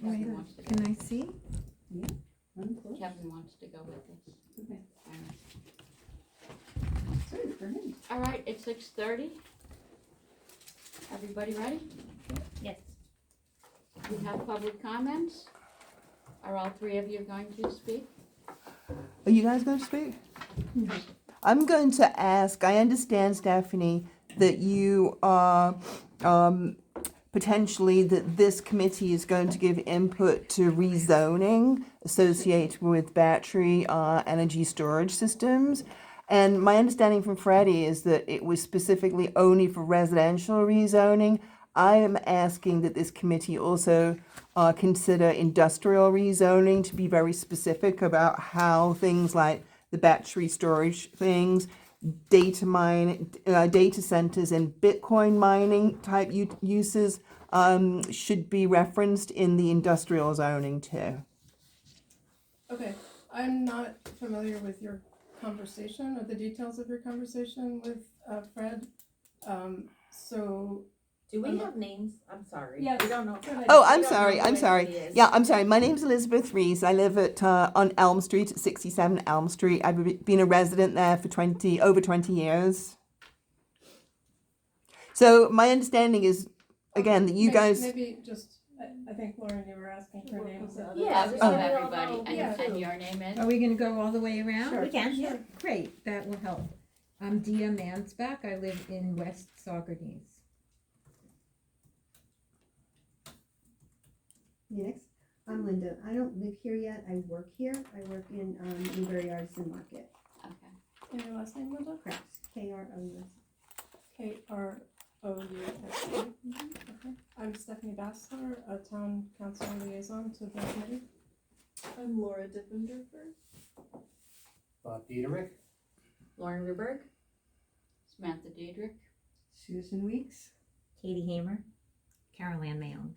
Kevin wants to go. Can I see? Kevin wants to go with this. Okay. All right. Sorry for him. All right, it's 6:30. Everybody ready? Yes. We have public comments. Are all three of you going to speak? Are you guys going to speak? I'm going to ask, I understand, Stephanie, that you are potentially that this committee is going to give input to rezoning associated with battery energy storage systems. And my understanding from Freddie is that it was specifically only for residential rezoning. I am asking that this committee also consider industrial rezoning, to be very specific about how things like the battery storage things, data centers and Bitcoin mining type uses should be referenced in the industrial zoning too. Okay, I'm not familiar with your conversation or the details of your conversation with Fred. So Do we have names? I'm sorry. Yes. We don't know. Oh, We I'm don't sorry. know I'm who sorry. anybody is. Yeah, I'm sorry. My name's Elizabeth Rees. I live at on Elm Street at 67 Elm Street. I've been a resident there for over 20 years. So my understanding is, again, that you guys. Maybe just, I think Lauren, you were asking for names. Yeah, just Oh. so everybody, Yeah. and your name is? Are we gonna go all the way around? We can. Sure. Great, that will help. I'm Dia Mansbach. I live in West Saugerties. Next, I'm Linda. I don't live here yet. I work here. I work in Newbury Artisan Market. Okay. And your last name, Linda? Correct. K-R-O-U-S. K-R-O-U-S. Okay. I'm Stephanie Bassler, a town council liaison to the committee. I'm Laura Dippenderfer. Bob Dieterich. Lauren Ruberg? Samantha Diedrich? Susan Weeks. Katie Hamer. Carol Ann Mayon.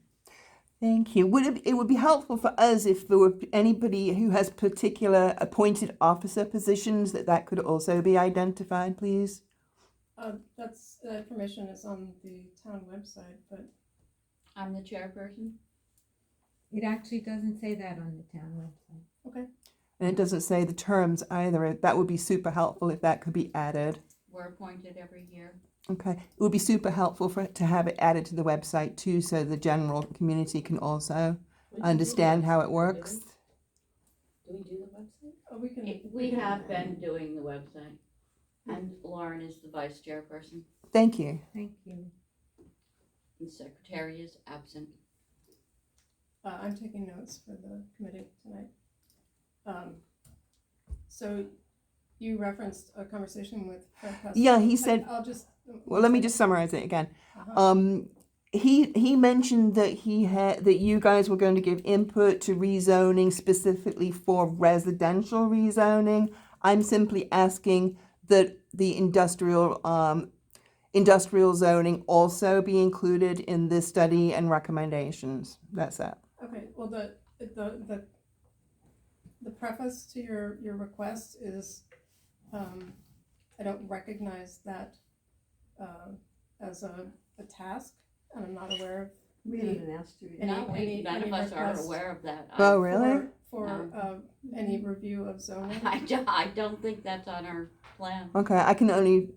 Thank you. It would be helpful for us if there were anybody who has particular appointed officer positions that could also be identified, please. That information is on the town website, but I'm the chairperson. It actually doesn't say that on the town website. okay. And it doesn't say the terms either. That would be super helpful if that could be added. We're appointed every year. Okay. It would be super helpful to have it added to the website too, so the general community can also understand how it works. Do we do the website? Oh, we can. We have been doing the website, and Lauren is the vice chairperson, Thank you. Thank you. and the secretary is absent. I'm taking notes for the committee tonight. So you referenced a conversation with Fred Custer. Yeah, he said. I'll just. Well, let me just summarize it again. Uh-huh. He mentioned that that you guys were going to give input to rezoning specifically for residential rezoning. I'm simply asking that the industrial zoning also be included in this study and recommendations. That's it. Okay, well, the preface to your request is, I don't recognize that as a task, and I'm not aware of We haven't asked you yet. No, none of us are requests aware of that. Oh, really? for any review of zoning. I don't think that's on our plan. Okay, I can only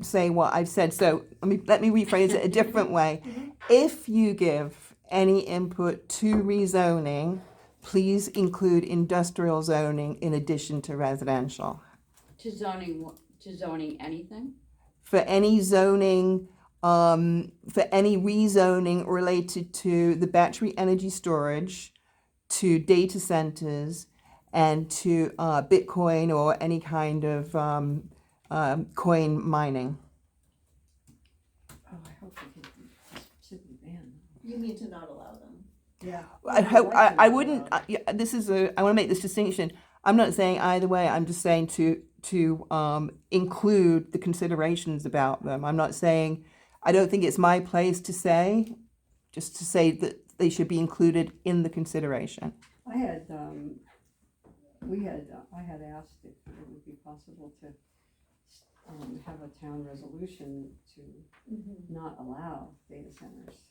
say what I've said. So let me rephrase it a different way. If you give any input to rezoning, please include industrial zoning in addition to residential. To zoning anything? For any zoning, for any rezoning related to the battery energy storage, to data centers, and to Bitcoin or any kind of coin mining. Oh, I hope we can specifically ban. You need to not allow them. Yeah. I wouldn't. I want to make this distinction. I'm not saying either way. I'm just saying to include the considerations about them. I'm not saying. I don't think it's my place to say, just to say that they should be included in the consideration. I had asked if it would be possible to have a town resolution to not allow data centers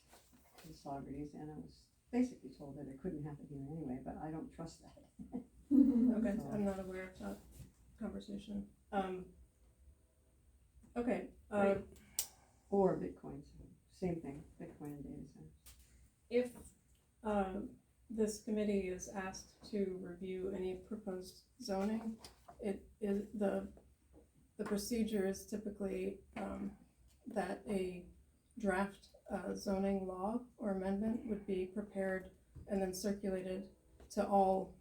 in Saugerties, and I was basically told that it couldn't happen here anyway, but I don't trust that. Okay, I'm not aware of that conversation. Okay, Or Bitcoin, so same thing, Bitcoin and data centers. if, this committee is asked to review any proposed zoning, it is, the procedure is typically, that a draft, zoning law or amendment would be prepared and then circulated to all,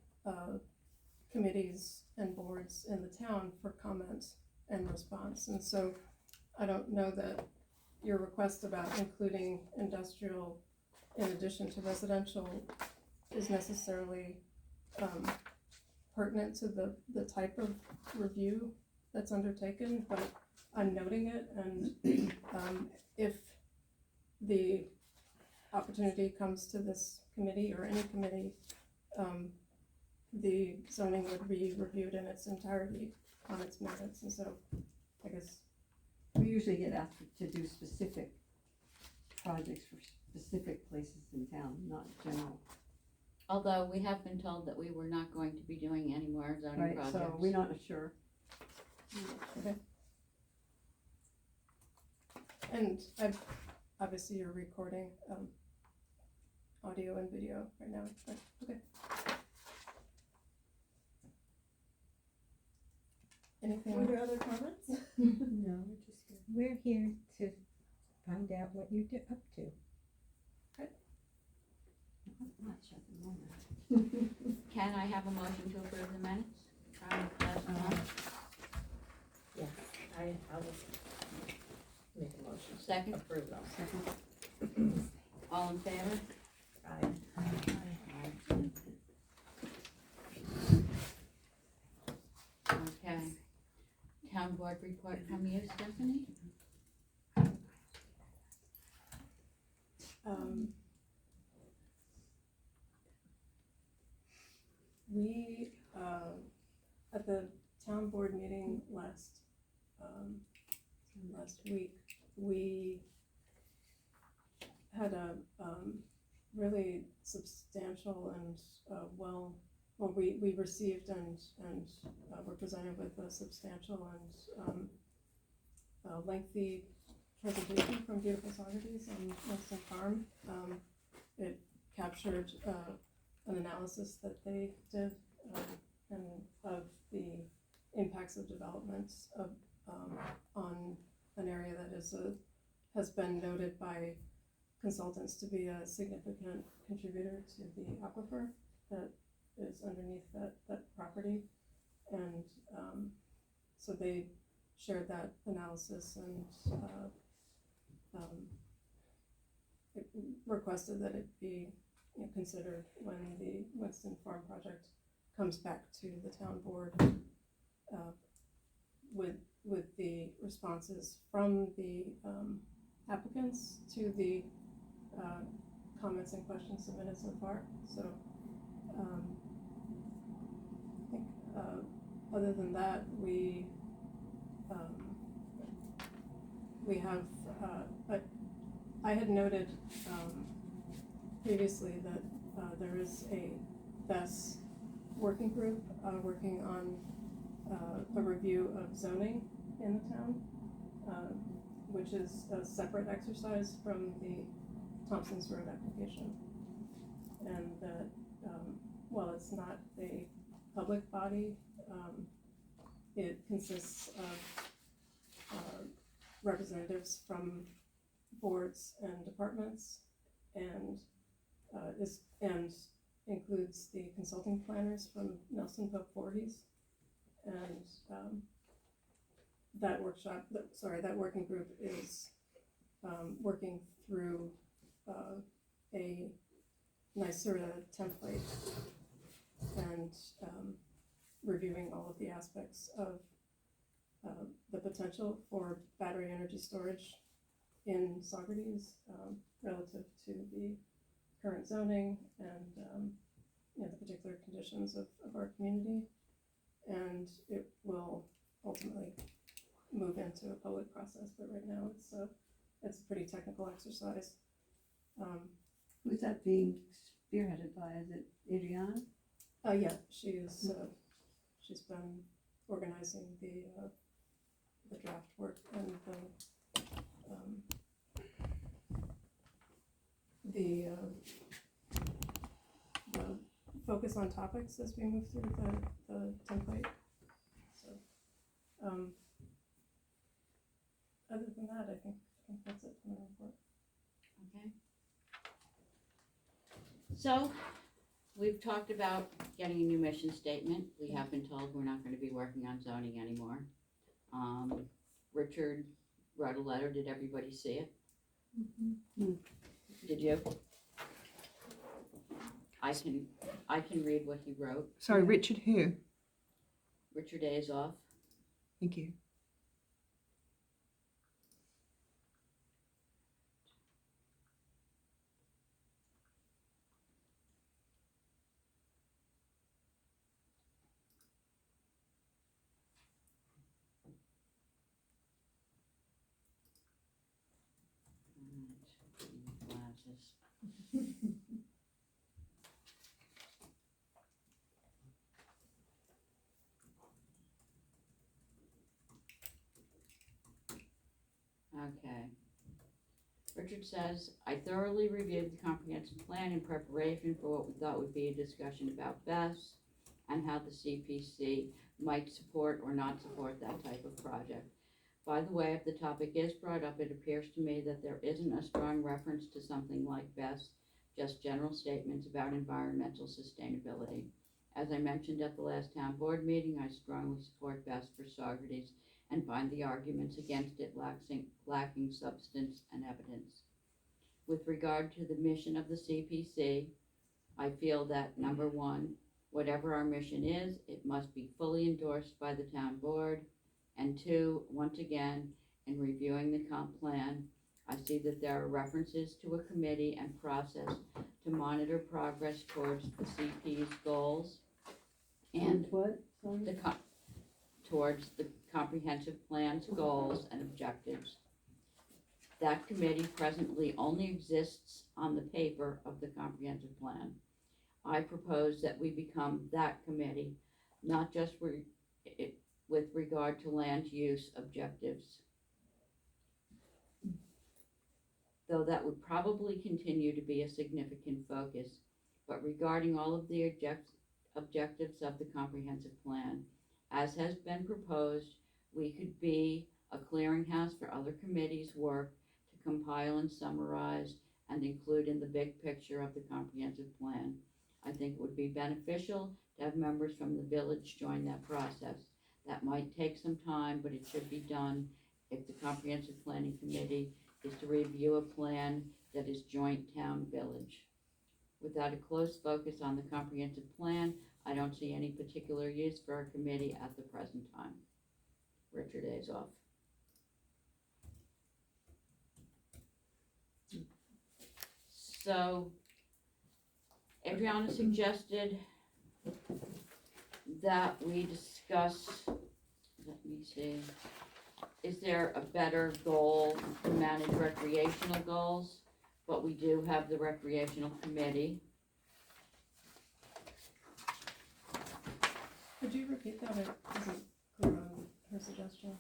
committees and boards in the town for comment and response. And so I don't know that your request about including industrial in addition to residential is necessarily pertinent to the type of review that's undertaken, but I'm noting it, and if the opportunity comes to this committee or any committee, the zoning would be reviewed in its entirety on its merits, and so I guess, We usually get asked to do specific projects for specific places in town, not general, Although we have been told that we were not going to be doing any more zoning right? projects. So we're not sure. and obviously you're recording, audio and video right now, but, okay. Were Anything, there other comments? No, we're here to find out what you're up to. Not much at the moment. Can I have a motion to approve the minutes from last month? Yes, I will make a motion to Second, approve them. Second. all in favor? Okay. Town board report from you, Stephanie? we, at the town board meeting last week, we had a, really substantial and, we received and were presented with a substantial and, lengthy presentation from Beautiful Socrates on Winston Farm. It captured, an analysis that they did, and of the impacts of development of, on an area that has been noted by consultants to be a significant contributor to the aquifer that is underneath that property. And, so they shared that analysis and, it requested that it be, considered when the Winston Farm project comes back to the town board, with the responses from the, applicants to the, comments and questions submitted so far. So, I think, other than that, we have, I had noted, previously that, there is a VES working group, working on, a review of zoning in the town, which is a separate exercise from the Thompson's Road application. And that, while it's not a public body, it consists of, representatives from boards and departments, and, and includes the consulting planners from Nelson Pope Voorhees. And, that working group is, working through, a NYSERDA template and, reviewing all of the aspects of, the potential for battery energy storage in Socrates, relative to the current zoning and, the particular conditions of our community. And it will ultimately move into a public process, but right now it's a pretty technical exercise. Who's that being spearheaded by, is it Adriana? Yeah, she's been organizing the draft work and the focus on topics as we move through the template. So, other than that, I think that's it for my report. Okay. So, we've talked about getting a new mission statement. We have been told we're not gonna be working on zoning anymore. Richard wrote a letter, did everybody see it? Did you? I can read what he wrote. Sorry, Richard who? Richard Azoff. Thank you. Glasses. Okay. Richard says, I thoroughly reviewed the comprehensive plan in preparation for what we thought would be a discussion about BES and how the CPC might support or not support that type of project. By the way, if the topic is brought up, it appears to me that there isn't a strong reference to something like BES, just general statements about environmental sustainability. As I mentioned at the last town board meeting, I strongly support BES for Saugerties and find the arguments against it lacking substance and evidence. With regard to the mission of the CPC, I feel that number one, whatever our mission is, it must be fully endorsed by the town board. And two, once again, in reviewing the comp plan, I see that there are references to a committee and process to monitor progress towards the CP's goals and What, sorry? towards the comprehensive plan's goals and objectives. That committee presently only exists on the paper of the comprehensive plan. I propose that we become that committee, not just with regard to land use objectives. Though that would probably continue to be a significant focus, but regarding all of the objectives of the comprehensive plan, as has been proposed, we could be a clearinghouse for other committees' work to compile and summarize and include in the big picture of the comprehensive plan. I think it would be beneficial to have members from the village join that process. That might take some time, but it should be done if the Comprehensive Planning Committee is to review a plan that is joint town-village. Without a close focus on the comprehensive plan, I don't see any particular use for our committee at the present time. Richard Azoff. So, Adriana suggested that we discuss, let me see, is there a better goal to manage recreational goals? But we do have the recreational committee. Could you repeat that? I wasn't clear on her suggestion.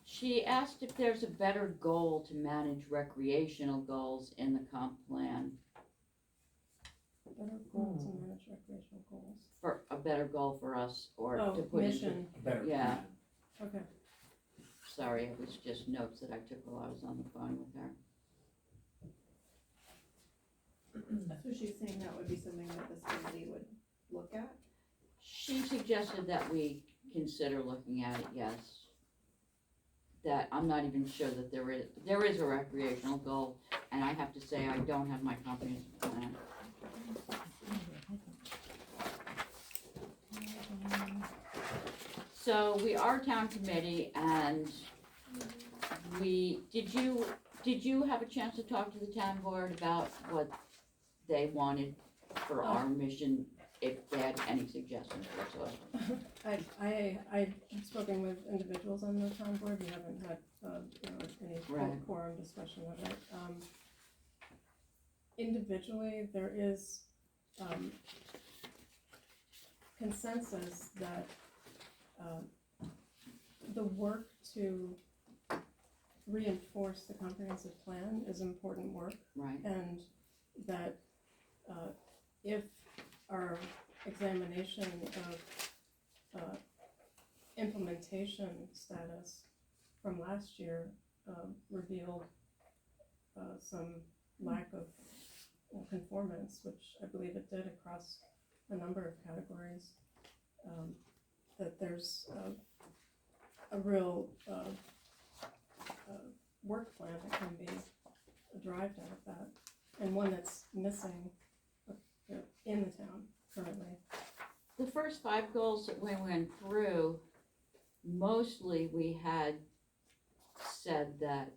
She asked if there's a better goal to manage recreational goals in the comp plan. Better goal to manage recreational goals. For a better goal for us, or Oh, to put into, mission. A better Yeah. plan. Okay. sorry, it was just notes that I took while I was on the phone with her. So she's saying that would be something that this committee would look at? She suggested that we consider looking at it, yes. That I'm not even sure that there is a recreational goal, and I have to say, I don't have my comprehensive plan. So we are town committee, and did you have a chance to talk to the town board about what they wanted for our mission, if they had any suggestions whatsoever? I've spoken with individuals on the town board. We haven't had, any full Right. quorum discussion of it. individually, there is, consensus that, the work to reinforce the comprehensive plan is important work, Right, and that, if our examination of, implementation status from last year, revealed, some lack of conformance, which I believe it did across a number of categories, that there's a real work plan that can be derived out of that, and one that's missing in the town currently. the first 5 goals that we went through, mostly we had said that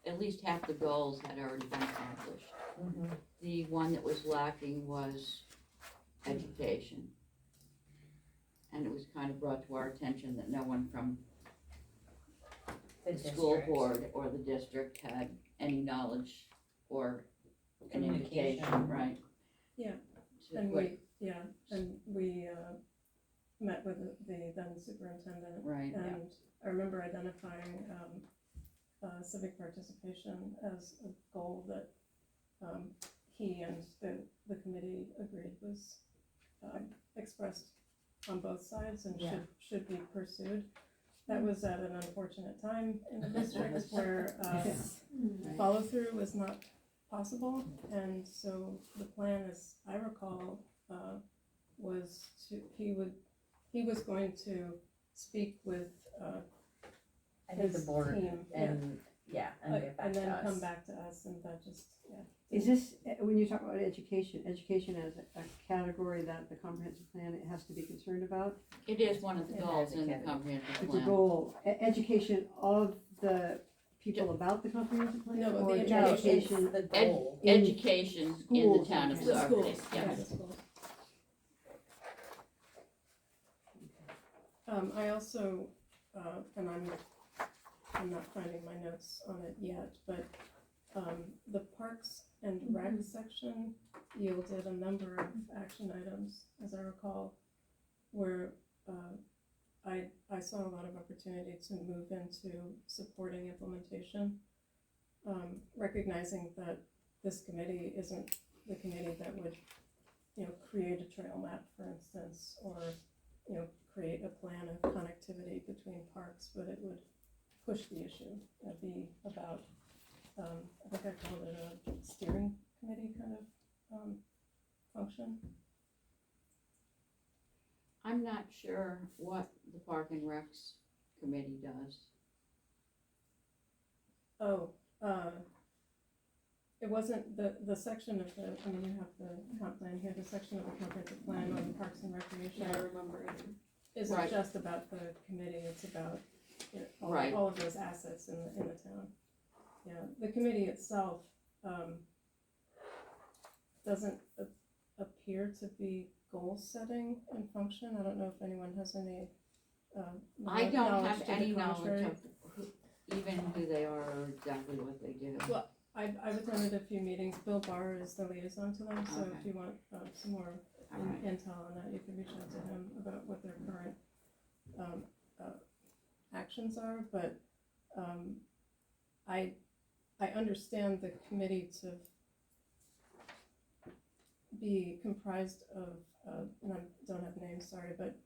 at least half the goals had already been accomplished. The one that was lacking was education. And it was kind of brought to our attention that no one from The the school district. board or the district had any knowledge or an invitation, Communication. right? Yeah, To And what- we met with the then superintendent, Right, yeah, and I remember identifying, civic participation as a goal that, he and the committee agreed was, expressed on both sides and Yeah. should be pursued. That was at an unfortunate time in the district where, follow-through was not possible, and so the plan, as I recall, was he was going to speak with, I think the his board team, and get back and to then us. come back to us, and that just, Is this, when you talk about education as a category that the comprehensive plan, it has to be concerned about? it is one of the It goals has a in the category. comprehensive It's a plan. goal, education of the people about the comprehensive plan? No, but or the No, it's education the goal. in Education in the schools, town of okay. the Saugerty, schools, yeah. the schools. I also, and I'm not finding my notes on it yet, but, the Parks and Rec section yielded a number of action items, as I recall, where, I saw a lot of opportunity to move into supporting implementation, recognizing that this committee isn't the committee that would, create a trail map, for instance, or, create a plan of connectivity between parks, but it would push the issue. It'd be about, I think I called it a steering committee kind of, function. I'm not sure what the Park and Recs committee does. Oh, it wasn't the section of the, I mean, you have the comp plan here, the section of the comprehensive plan on parks and recreation. Yeah, I remember it. Isn't Right. just about the committee, it's about, Right. all of those assets in the town. Yeah, the committee itself, doesn't appear to be goal setting and function. I don't know if anyone has any, I don't knowledge have to the any knowledge contrary. of even who they are or exactly what they do. Well, I've attended a few meetings. Bill Barr is the liaison to them, so Okay. if you want, some more All right. intel on that, you can reach out to him about what their current, actions are, but, I understand the committee to be comprised of, and I don't have names, sorry, but,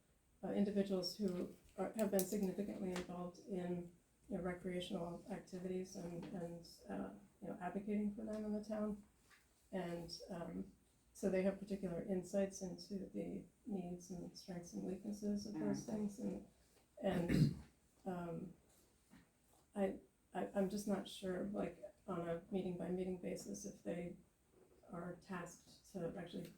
individuals who have been significantly involved in, recreational activities and advocating for them in the town. And, so they have particular insights into the needs and strengths and weaknesses of those things, and I'm just not sure, like, on a meeting by meeting basis, if they are tasked to actually